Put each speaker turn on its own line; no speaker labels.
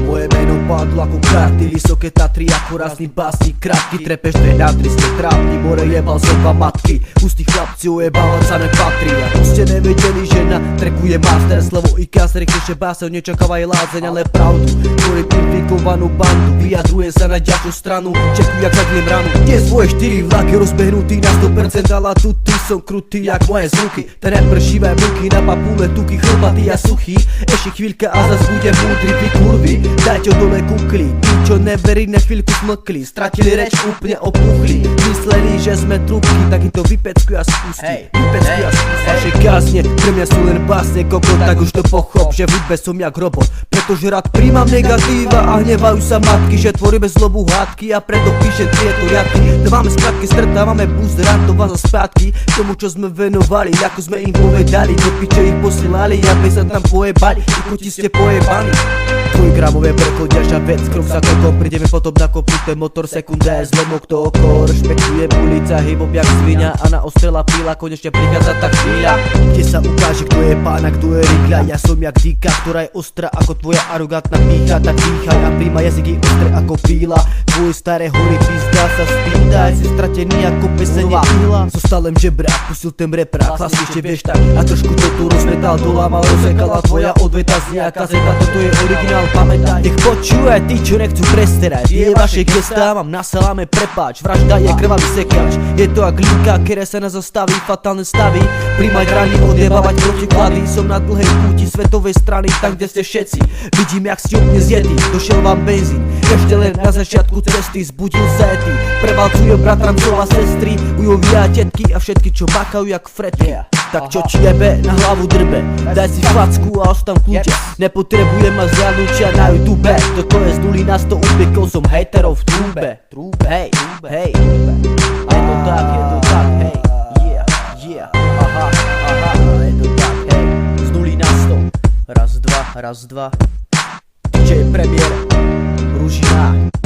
Moje meno padlo ako karty, vysoké Tatry ako razný básnik, krátky trepeš 2 na 3 ste trápni, more jebal som 2 matky, pustí chlapci ujebávať sa nepatrí. Ako ste nevedeli, že na treku je master, slovo IKAS, rýchlejšie básev, nečakávaj lázeň, ale pravdu, glorifikovanú bandu, vyjadruje sa na ďalšiu stranu, čekuj jak zagliem ranu. Tie svoje 4 vlaky rozbehnutý na 100%, ale tu ty som krutý jak moje zvuky. Ten rapper šívaj muky na papule, tuky, chlbatý a suchý, ešte chvíľka a zas budem múdry, vy kurvy. Dajte dole kukli, tí čo neverí na chvíľku smlkli, stratili reč, úplne opuchli, mysleli, že sme trúbky, tak im to vypeckuj a spustí, vypeckuj a spustí. Vaše kázne, pre mňa sú len básne kokot, tak už to pochop, že v hudbe som jak robot, pretože rád príjmam negatíva a hnevajú sa matky, že tvoríme zlobu hádky a preto píšem tieto riadky. Dávame skratky, stretávame boost, rantova za spátky, tomu čo sme venovali, ako sme im povedali, do piče ich posielali, aby sa tam pojebali, kuti ste pojebaní. Tvoj gramové brko, ďalšia vec, krok za krokom, prídeme potom na kopnuté motor, sekundé, zlomok to oko, rešpektuje ulica, hip-hop jak svinia a na ostrela píla, konečne prichádza tá chvíľa, kde sa ukáže, kto je pán a kto je rigľa. Ja som jak dýka, ktorá je ostrá ako tvoja arogantná pícha, tak dýchaj a príjma jazyky ostré ako píla. Tvoje staré hory pizda sa spýtaj, si stratený ako pesenie píla. Zostal len žebrák, pustil ten reprák, hlasy ešte vieš tak a trošku to tu rozmetal, dolámal, rozsekala tvoja odveta z nejaká zeta, toto je originál, pamätaj. Nech počúvaj tí, čo nechcú presterať, tie vaše gestá mám na saláme, prepáč, vražda je krvavý sekáč, je to ak linka, ktorá sa nás zastaví, fatálne stavy, príjmať rany, odjebávať protiklady, som na dlhej púti svetovej strany, tam kde ste všetci, vidím jak ste úplne zjedí, došiel vám benzín, ešte len na začiatku cesty, zbudil séty, prevalcujú bratrancov a sestry, ujovia tetky a všetky čo bakajú jak fretky. Tak čo ti jebe, na hlavu drbe, daj si facku a ostam kľúče, nepotrebujem ma zjadnutia na YouTube, toto je z 0 na 100, upiekol som hejterov v trúbe, hej, hej, je to tak, hej, yeah, aha, je to tak, hej, z 0 na 100, raz, dva, DJ premiér, Ružina.